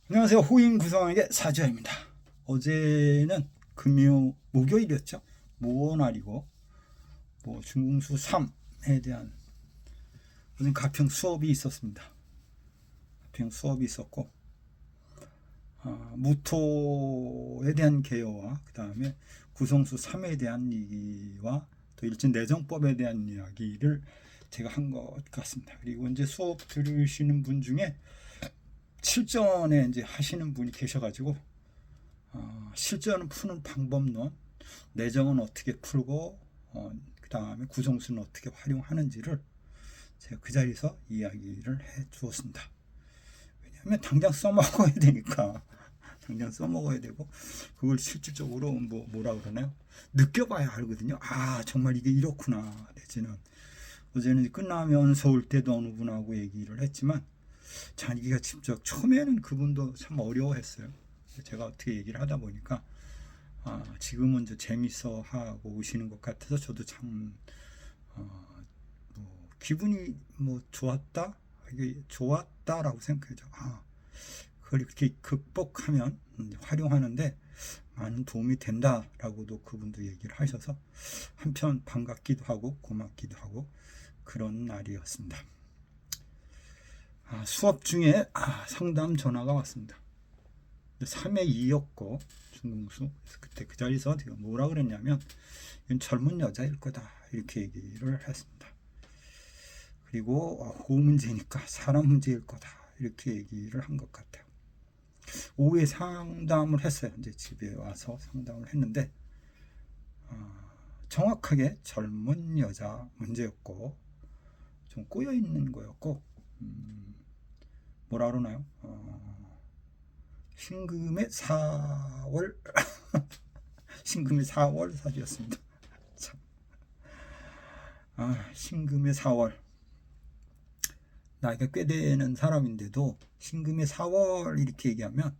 안녕하세요. 호인 구성에게 사주입니다. 어제는 목요일이었죠. 모날이고 중궁수 3에 대한 오늘 가평 수업이 있었습니다. 가평 수업이 있었고 무토에 대한 개요와 그 다음에 구성수 3에 대한 얘기와 또 일진 내정법에 대한 이야기를 제가 한 것 같습니다. 그리고 이제 수업 들으시는 분 중에 실전에 이제 하시는 분이 계셔가지고 실전 푸는 방법론, 내정은 어떻게 풀고 그 다음에 구성수는 어떻게 활용하는지를 제가 그 자리에서 이야기를 해 주었습니다. 왜냐하면 당장 써먹어야 되니까 당장 써먹어야 되고 그걸 실질적으로 뭐라 그러나요? 느껴봐야 알거든요. 아 정말 이게 이렇구나. 내지는 어제는 끝나면서 올 때도 어느 분하고 얘기를 했지만 자기가 직접 처음에는 그분도 참 어려워했어요. 제가 어떻게 얘기를 하다 보니까 지금은 저 재밌어 하고 오시는 것 같아서 저도 참 기분이 좋았다 이게 좋았다라고 생각하죠. 그걸 이렇게 극복하면 활용하는데 많은 도움이 된다라고도 그분도 얘기를 하셔서 한편 반갑기도 하고 고맙기도 하고 그런 날이었습니다. 수업 중에 상담 전화가 왔습니다. 3회 2였고 중궁수. 그때 그 자리에서 제가 뭐라 그랬냐면 이건 젊은 여자일 거다 이렇게 얘기를 했습니다. 그리고 호 문제니까 사람 문제일 거다 이렇게 얘기를 한 것 같아요. 오후에 상담을 했어요. 이제 집에 와서 상담을 했는데 정확하게 젊은 여자 문제였고 좀 꼬여 있는 거였고 뭐라 그러나요? 신금의 4월 신금의 4월 사주였습니다. 참. 신금의 4월 나이가 꽤 되는 사람인데도 신금의 4월 이렇게 얘기하면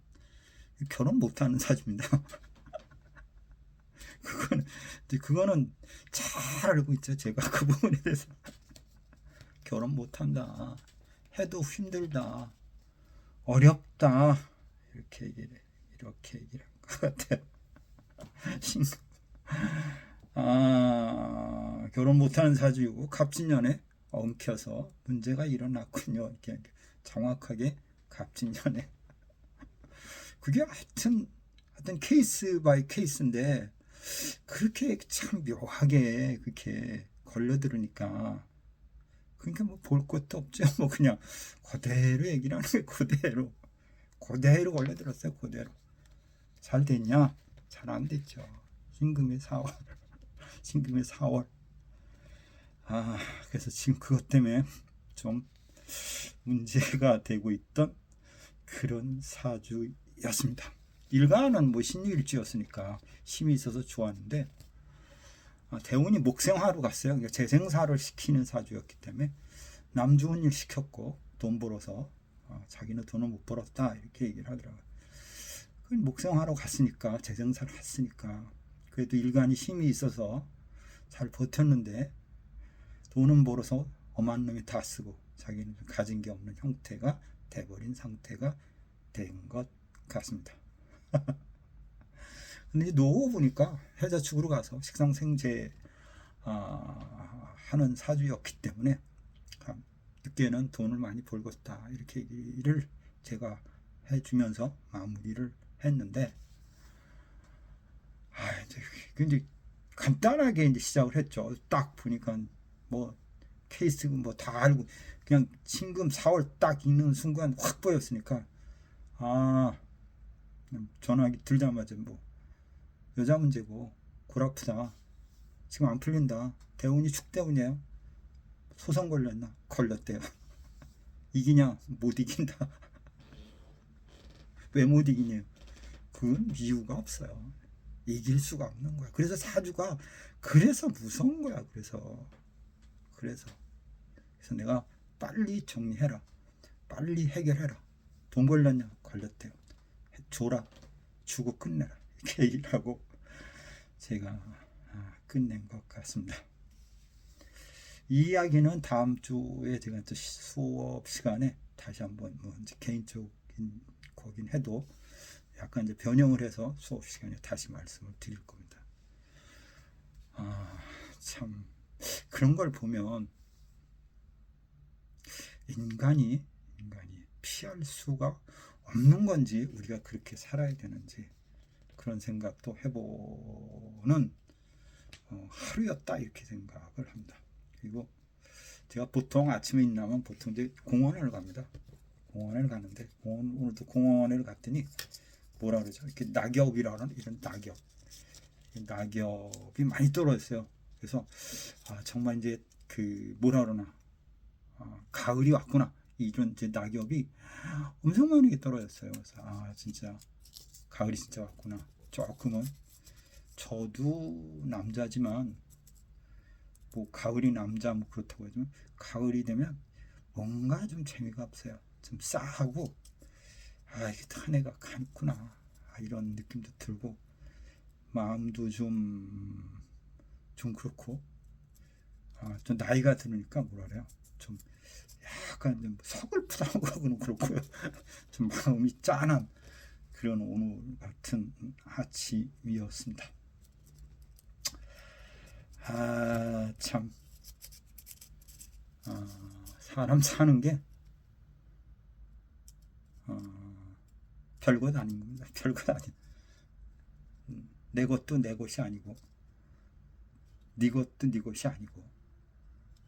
결혼 못하는 사주입니다. 그거는 잘 알고 있죠. 제가 그 부분에 대해서 결혼 못한다. 해도 힘들다. 어렵다. 이렇게 얘기를 한 것 같아요. 결혼 못하는 사주이고 갑진년에 엉켜서 문제가 일어났군요. 이렇게 정확하게 갑진년에 그게 하여튼 케이스 바이 케이스인데 그렇게 참 묘하게 그렇게 걸려들으니까 그러니까 볼 것도 없죠. 그냥 그대로 얘기를 하는 게 그대로 걸려들었어요. 그대로 잘 됐냐? 잘 안 됐죠. 신금의 4월 신금의 4월 그래서 지금 그것 때문에 좀 문제가 되고 있던 그런 사주였습니다. 일간은 신유일주였으니까 힘이 있어서 좋았는데 대운이 목생화로 갔어요. 그러니까 재생사를 시키는 사주였기 때문에 남 좋은 일 시켰고 돈 벌어서 자기는 돈을 못 벌었다 이렇게 얘기를 하더라고요. 목생화로 갔으니까 재생사를 했으니까 그래도 일간이 힘이 있어서 잘 버텼는데 돈은 벌어서 엄한 놈이 다 쓰고 자기는 가진 게 없는 형태가 돼버린 상태가 된 것 같습니다. 근데 노후 보니까 해자축으로 가서 식상생재 하는 사주였기 때문에 늦게는 돈을 많이 벌겠다 이렇게 얘기를 제가 해주면서 마무리를 했는데 이제 간단하게 이제 시작을 했죠. 딱 보니까 케이스 다 알고 그냥 신금 4월 딱 읽는 순간 확 보였으니까 전화기 들자마자 여자 문제고 골 아프다 지금 안 풀린다 대운이 축대운이에요 소송 걸렸나 걸렸대요 이기냐 못 이긴다 왜 못 이기냐 그건 이유가 없어요 이길 수가 없는 거야 그래서 사주가 그래서 무서운 거야 그래서 내가 빨리 정리해라 빨리 해결해라 돈 걸렸냐 걸렸대요 줘라 주고 끝내라 이렇게 얘기를 하고 제가 끝낸 것 같습니다. 이 이야기는 다음 주에 제가 또 수업 시간에 다시 한번 개인적인 거긴 해도 약간 이제 변형을 해서 수업 시간에 다시 말씀을 드릴 겁니다. 참 그런 걸 보면 인간이 피할 수가 없는 건지 우리가 그렇게 살아야 되는지 그런 생각도 해보는 하루였다 이렇게 생각을 합니다. 그리고 제가 보통 아침에 일어나면 보통 이제 공원을 갑니다. 공원을 가는데 오늘도 공원을 갔더니 뭐라 그러죠? 이렇게 낙엽이라는 이런 낙엽이 많이 떨어졌어요. 그래서 정말 이제 그 뭐라 그러나 가을이 왔구나 이런 이제 낙엽이 엄청 많이 떨어졌어요. 그래서 진짜 가을이 진짜 왔구나. 조금은 저도 남자지만 뭐 가을이 남자 뭐 그렇다고 하지만 가을이 되면 뭔가 좀 재미가 없어요. 좀 싸하고 이게 한 해가 가는구나 이런 느낌도 들고 마음도 좀 그렇고 좀 나이가 들으니까 뭐라 그래요? 좀 약간 좀 서글프다고는 그렇고요. 좀 마음이 짠한 그런 오늘 같은 아침이었습니다. 참 사람 사는 게 별것 아닌 겁니다. 별것 아닌. 내 것도 내 것이 아니고 네 것도 네 것이 아니고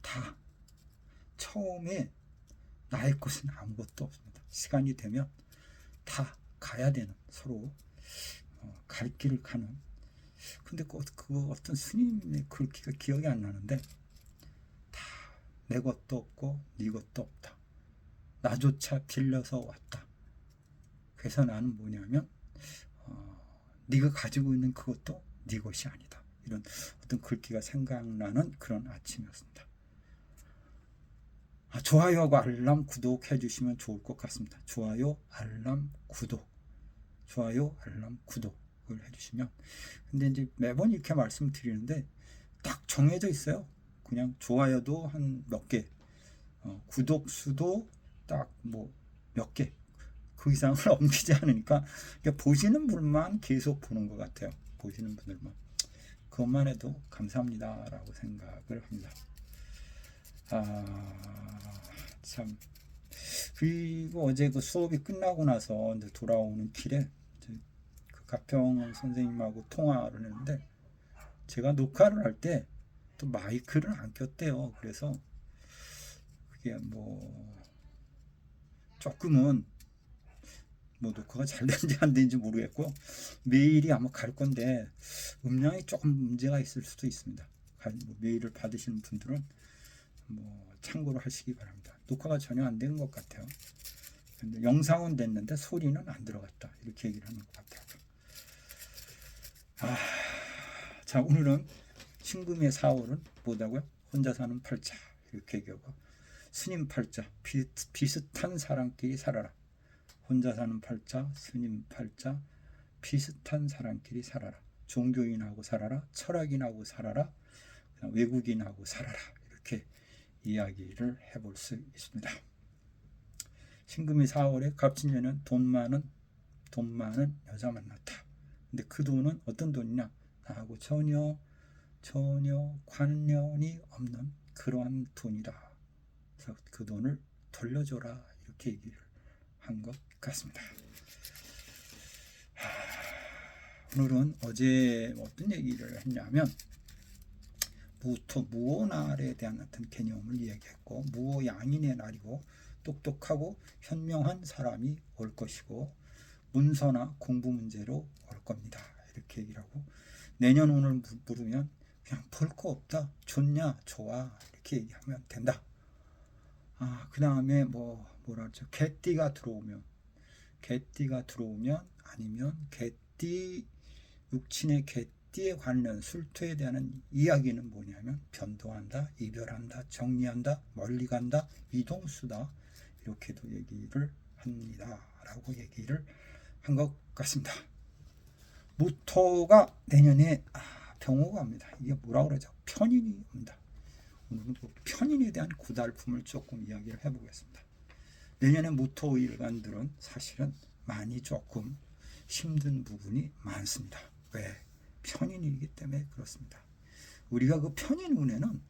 다 처음에 나의 것은 아무것도 없습니다. 시간이 되면 다 가야 되는 서로 갈 길을 가는 근데 그 어떤 스님의 글귀가 기억이 안 나는데 다 내 것도 없고 네 것도 없다. 나조차 빌려서 왔다. 그래서 나는 뭐냐면 네가 가지고 있는 그것도 네 것이 아니다. 이런 어떤 글귀가 생각나는 그런 아침이었습니다. 좋아요하고 알람 구독해 주시면 좋을 것 같습니다. 좋아요, 알람, 구독. 좋아요, 알람, 구독을 해주시면. 근데 이제 매번 이렇게 말씀드리는데 딱 정해져 있어요. 그냥 좋아요도 한 몇 개, 구독 수도 딱 뭐 몇 개, 그 이상을 넘기지 않으니까 보시는 분만 계속 보는 것 같아요. 보시는 분들만. 그것만 해도 감사합니다라고 생각을 합니다. 참. 그리고 어제 그 수업이 끝나고 나서 이제 돌아오는 길에 그 가평 선생님하고 통화를 했는데 제가 녹화를 할 때 또 마이크를 안 꼈대요. 그래서 그게 뭐 조금은 뭐 녹화가 잘 되는지 안 되는지 모르겠고 메일이 아마 갈 건데 음량이 조금 문제가 있을 수도 있습니다. 메일을 받으시는 분들은 뭐 참고로 하시기 바랍니다. 녹화가 전혀 안 되는 것 같아요. 근데 영상은 됐는데 소리는 안 들어갔다 이렇게 얘기를 하는 것 같아요. 자, 오늘은 신금의 4월은 뭐다고요? 혼자 사는 팔자 이렇게 얘기하고 스님 팔자 비슷한 사람끼리 살아라. 혼자 사는 팔자, 스님 팔자, 비슷한 사람끼리 살아라. 종교인하고 살아라, 철학인하고 살아라, 외국인하고 살아라. 이렇게 이야기를 해볼 수 있습니다. 신금이 4월에 갑진년은 돈 많은 여자 만났다. 근데 그 돈은 어떤 돈이냐? 나하고 전혀 관련이 없는 그러한 돈이다. 그래서 그 돈을 돌려줘라 이렇게 얘기를 한 것 같습니다. 오늘은 어제 어떤 얘기를 했냐면 무오날에 대한 어떤 개념을 이야기했고 무오양인의 날이고 똑똑하고 현명한 사람이 올 것이고 문서나 공부 문제로 올 겁니다. 이렇게 얘기를 하고 내년 오늘 물으면 그냥 볼 거 없다. 좋냐? 좋아. 이렇게 얘기하면 된다. 그 다음에 뭐라 그러죠? 개띠가 들어오면 아니면 개띠 육친의 개띠에 관련 술토에 대한 이야기는 뭐냐면 변도한다, 이별한다, 정리한다, 멀리 간다, 이동수다 이렇게도 얘기를 합니다. 라고 얘기를 한 것 같습니다. 무토가 내년에 병호가 옵니다. 이게 뭐라고 그러죠? 편인이 옵니다. 오늘은 편인에 대한 고달픔을 조금 이야기를 해보겠습니다. 내년에 무토 일간들은 사실은 많이 조금 힘든 부분이 많습니다. 왜? 편인이기 때문에 그렇습니다. 우리가 그 편인 운에는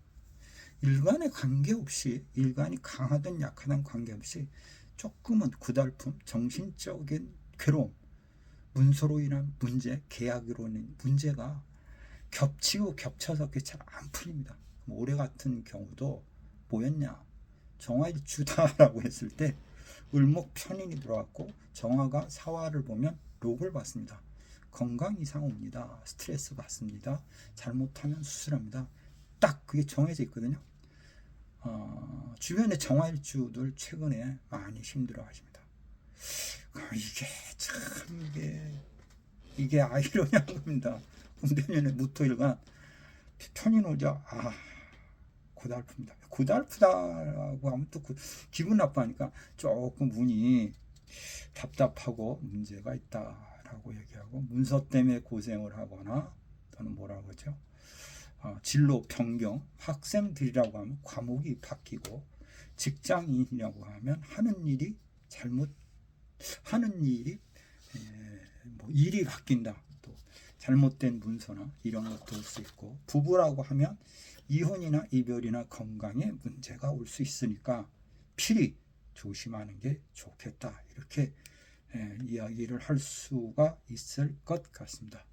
일간에 관계없이, 일간이 강하든 약하든 관계없이 조금은 고달픔, 정신적인 괴로움, 문서로 인한 문제, 계약으로 인한 문제가 겹치고 겹쳐서 그게 잘 안 풀립니다. 올해 같은 경우도 뭐였냐? 정화일주다라고 했을 때 을목 편인이 들어왔고 정화가 사화를 보면 록을 받습니다. 건강 이상 옵니다. 스트레스 받습니다. 잘못하면 수술합니다. 딱 그게 정해져 있거든요. 주변의 정화일주들 최근에 많이 힘들어 하십니다. 이게 참 이게 아이러니한 겁니다. 내년에 무토일간 편인오죠. 고달픕니다. 고달프다고 하면 또 기분 나빠하니까 조금 운이 답답하고 문제가 있다라고 얘기하고, 문서 때문에 고생을 하거나 또는 뭐라고 하죠? 진로 변경, 학생들이라고 하면 과목이 바뀌고, 직장인이라고 하면 하는 일이 뭐 일이 바뀐다. 또 잘못된 문서나 이런 것도 올 수 있고, 부부라고 하면 이혼이나 이별이나 건강에 문제가 올 수 있으니까 필히 조심하는 게 좋겠다. 이렇게 이야기를 할 수가 있을 것 같습니다.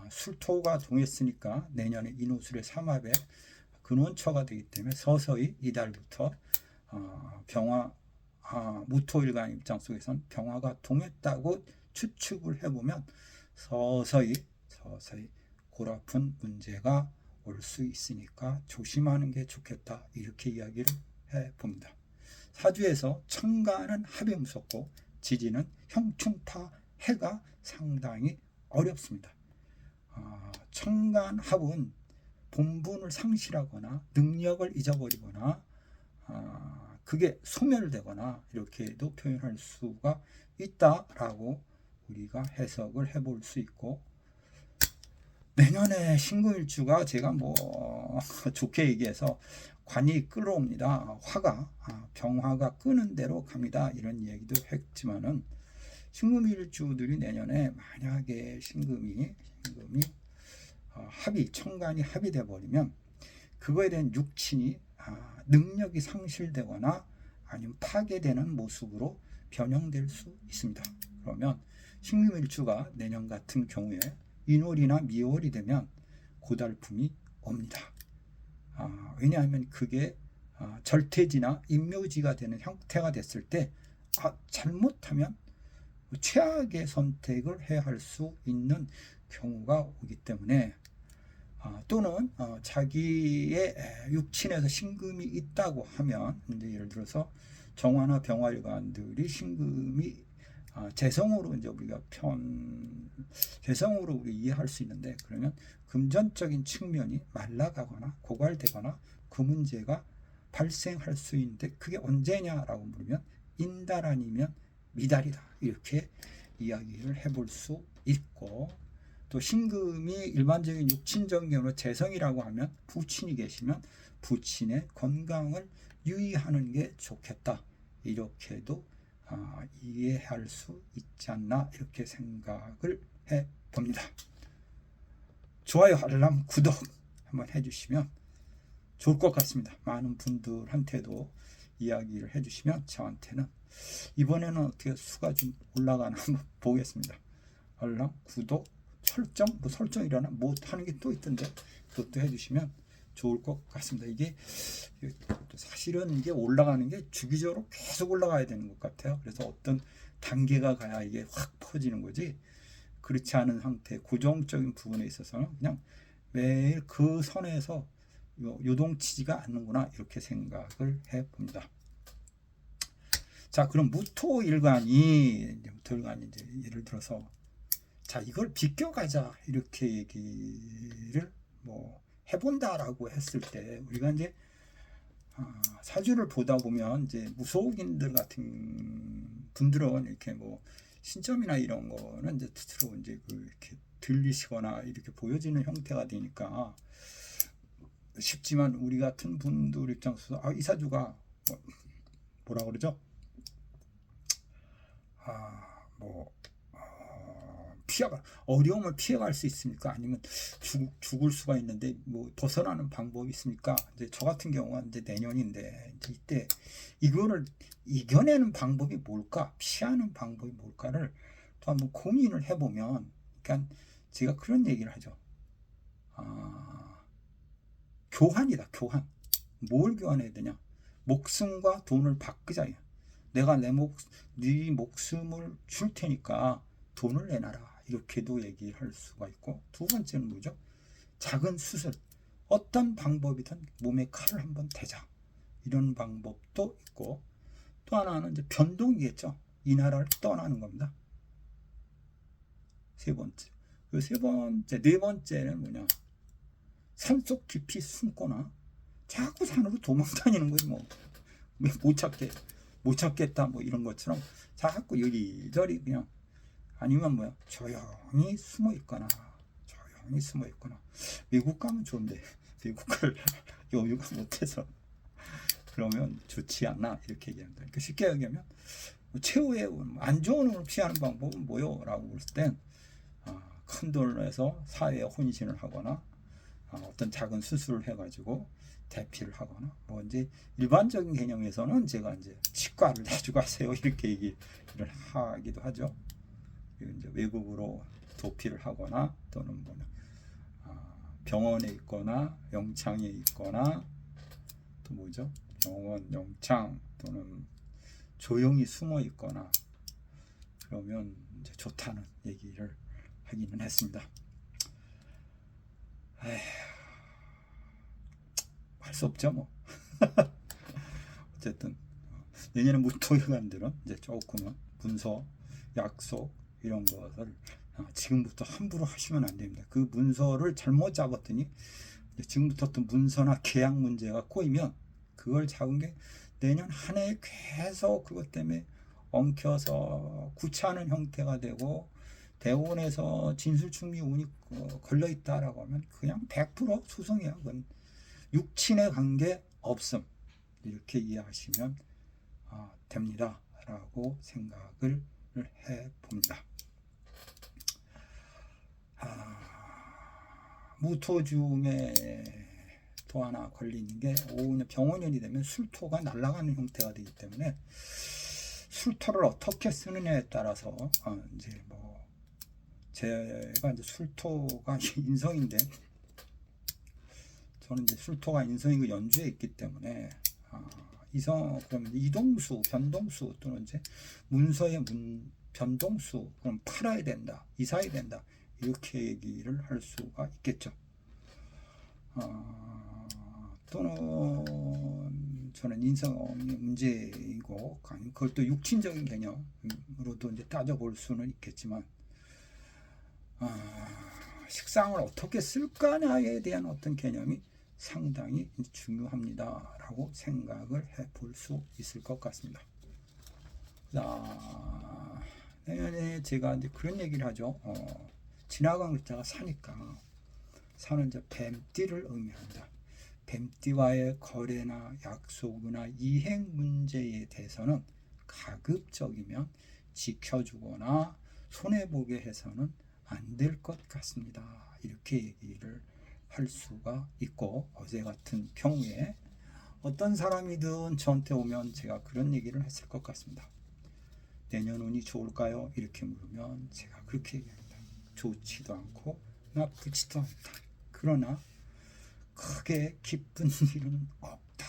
술토가 동했으니까 내년에 인호술의 삼합에 근원처가 되기 때문에 서서히 이달부터 무토일간 입장 속에선 병화가 동했다고 추측을 해보면 서서히 골아픈 문제가 올 수 있으니까 조심하는 게 좋겠다. 이렇게 이야기를 해봅니다. 사주에서 천간은 합이 무섭고 지지는 형충파 해가 상당히 어렵습니다. 천간 합은 본분을 상실하거나 능력을 잊어버리거나 그게 소멸되거나 이렇게도 표현할 수가 있다라고 우리가 해석을 해볼 수 있고, 내년에 신금일주가 제가 뭐 좋게 얘기해서 관이 끌어옵니다. 화가 병화가 끄는 대로 갑니다. 이런 얘기도 했지만은 신금일주들이 내년에 만약에 신금이 천간이 합이 돼 버리면 그거에 대한 육친이 능력이 상실되거나 아니면 파괴되는 모습으로 변형될 수 있습니다. 그러면 신금일주가 내년 같은 경우에 인월이나 미월이 되면 고달픔이 옵니다. 왜냐하면 그게 절퇴지나 임묘지가 되는 형태가 됐을 때 잘못하면 최악의 선택을 해야 할 수 있는 경우가 오기 때문에, 또는 자기의 육친에서 신금이 있다고 하면, 이제 예를 들어서 정화나 병화일관들이 신금이 재성으로 이제 우리가 재성으로 우리 이해할 수 있는데, 그러면 금전적인 측면이 말라가거나 고갈되거나 그 문제가 발생할 수 있는데, 그게 언제냐라고 물으면 인달 아니면 미달이다. 이렇게 이야기를 해볼 수 있고, 또 신금이 일반적인 육친적인 경우로 재성이라고 하면 부친이 계시면 부친의 건강을 유의하는 게 좋겠다. 이렇게도 이해할 수 있지 않나, 이렇게 생각을 해봅니다. 좋아요, 알람, 구독 한번 해주시면 좋을 것 같습니다. 많은 분들한테도 이야기를 해주시면 저한테는 이번에는 어떻게 수가 좀 올라가나 한번 보겠습니다. 알람, 구독, 설정이라나 뭐 하는 게 또 있던데 그것도 해주시면 좋을 것 같습니다. 이게 사실은 이게 올라가는 게 주기적으로 계속 올라가야 되는 것 같아요. 그래서 어떤 단계가 가야 이게 확 퍼지는 거지, 그렇지 않은 상태, 고정적인 부분에 있어서는 그냥 매일 그 선에서 요동치지가 않는구나, 이렇게 생각을 해봅니다. 자, 그럼 무토일간이 이제 예를 들어서 이걸 비껴가자, 이렇게 얘기를 뭐 해본다라고 했을 때, 우리가 이제 사주를 보다 보면 이제 무속인들 같은 분들은 이렇게 뭐 신점이나 이런 거는 이제 스스로 이제 이렇게 들리시거나 이렇게 보여지는 형태가 되니까 쉽지만, 우리 같은 분들 입장에서 이 사주가 뭐라 그러죠? 뭐 피해가 어려움을 피해갈 수 있습니까? 아니면 죽을 수가 있는데 뭐 벗어나는 방법이 있습니까? 이제 저 같은 경우는 이제 내년인데 이제 이때 이거를 이겨내는 방법이 뭘까? 피하는 방법이 뭘까를 또 한번 고민을 해보면, 그러니까 제가 그런 얘기를 하죠. 교환이다, 교환. 뭘 교환해야 되냐? 목숨과 돈을 바꾸자. 내가 네 목숨을 줄 테니까 돈을 내놔라. 이렇게도 얘기할 수가 있고, 두 번째는 뭐죠? 작은 수술, 어떤 방법이든 몸에 칼을 한번 대자, 이런 방법도 있고, 또 하나는 이제 변동이겠죠. 이 나라를 떠나는 겁니다. 세 번째. 네 번째는 뭐냐? 산속 깊이 숨거나 자꾸 산으로 도망다니는 거지 뭐. 못 찾겠다 뭐 이런 것처럼 자꾸 여기저기 그냥, 아니면 뭐야, 조용히 숨어 있거나 외국 가면 좋은데 외국 갈 여유가 못해서 그러면 좋지 않나 이렇게 얘기합니다. 그러니까 쉽게 얘기하면 최후의 안 좋은 운을 피하는 방법은 뭐요? 라고 그랬을 땐 큰 돈을 내서 사회에 혼신을 하거나 어떤 작은 수술을 해가지고 대피를 하거나, 뭐 이제 일반적인 개념에서는 제가 이제 치과를 자주 가세요 이렇게 얘기를 하기도 하죠. 이제 외국으로 도피를 하거나 또는 뭐냐, 병원에 있거나 영창에 있거나 또 뭐죠, 병원, 영창 또는 조용히 숨어 있거나 그러면 이제 좋다는 얘기를 하기는 했습니다. 할 수 없죠 뭐. 어쨌든 내년에 무토일관들은 이제 조금은 문서, 약속 이런 것을 지금부터 함부로 하시면 안 됩니다. 그 문서를 잘못 잡았더니 지금부터 또 문서나 계약 문제가 꼬이면 그걸 잡은 게 내년 한 해에 계속 그것 때문에 엉켜서 구차하는 형태가 되고, 대법원에서 진술충미 운이 걸려 있다라고 하면 그냥 100% 소송이야. 그건 육친의 관계 없음, 이렇게 이해하시면 됩니다 라고 생각을 해봅니다. 무토 중에 또 하나 걸리는 게 5년 병원년이 되면 술토가 날아가는 형태가 되기 때문에 술토를 어떻게 쓰느냐에 따라서 이제 뭐 제가 이제 술토가 인성인데, 저는 이제 술토가 인성이고 연주에 있기 때문에 그러면 이동수, 변동수 또는 이제 문서의 변동수, 그럼 팔아야 된다, 이사야 된다, 이렇게 얘기를 할 수가 있겠죠. 또는 저는 인성이 문제이고, 그걸 또 육친적인 개념으로도 이제 따져볼 수는 있겠지만, 식상을 어떻게 쓸까냐에 대한 어떤 개념이 상당히 중요합니다 라고 생각을 해볼 수 있을 것 같습니다. 내년에 제가 이제 그런 얘기를 하죠. 지나간 글자가 사니까, 사는 이제 뱀띠를 의미한다. 뱀띠와의 거래나 약속이나 이행 문제에 대해서는 가급적이면 지켜주거나 손해보게 해서는 안 될 것 같습니다. 이렇게 얘기를 할 수가 있고, 어제 같은 경우에 어떤 사람이든 저한테 오면 제가 그런 얘기를 했을 것 같습니다. 내년 운이 좋을까요? 이렇게 물으면 제가 그렇게 얘기합니다. 좋지도 않고 나쁘지도 않다. 그러나 크게 기쁜 일은 없다.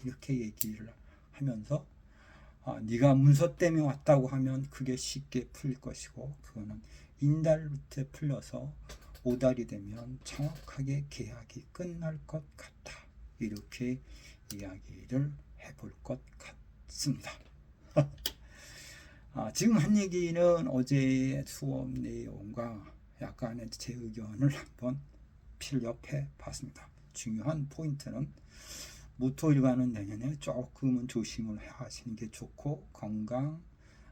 이렇게 얘기를 하면서 네가 문서 때문에 왔다고 하면 그게 쉽게 풀릴 것이고, 그거는 인달부터 풀려서 오달이 되면 정확하게 계약이 끝날 것 같다. 이렇게 이야기를 해볼 것 같습니다. 지금 한 얘기는 어제 수업 내용과 약간의 제 의견을 한번 필력해 봤습니다. 중요한 포인트는 무토일관은 내년에 조금은 조심을 하시는 게 좋고, 건강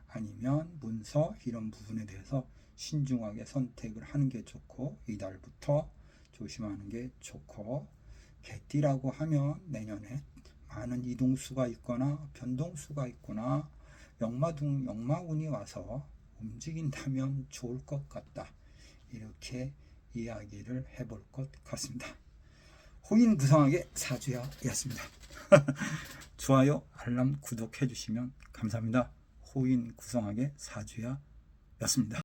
아니면 문서 이런 부분에 대해서 신중하게 선택을 하는 게 좋고, 이달부터 조심하는 게 좋고, 개띠라고 하면 내년에 많은 이동수가 있거나 변동수가 있거나 역마운이 와서 움직인다면 좋을 것 같다. 이렇게 이야기를 해볼 것 같습니다. 호인 구성학의 사주야였습니다. 좋아요, 알람, 구독해 주시면 감사합니다. 호인 구성학의 사주야였습니다.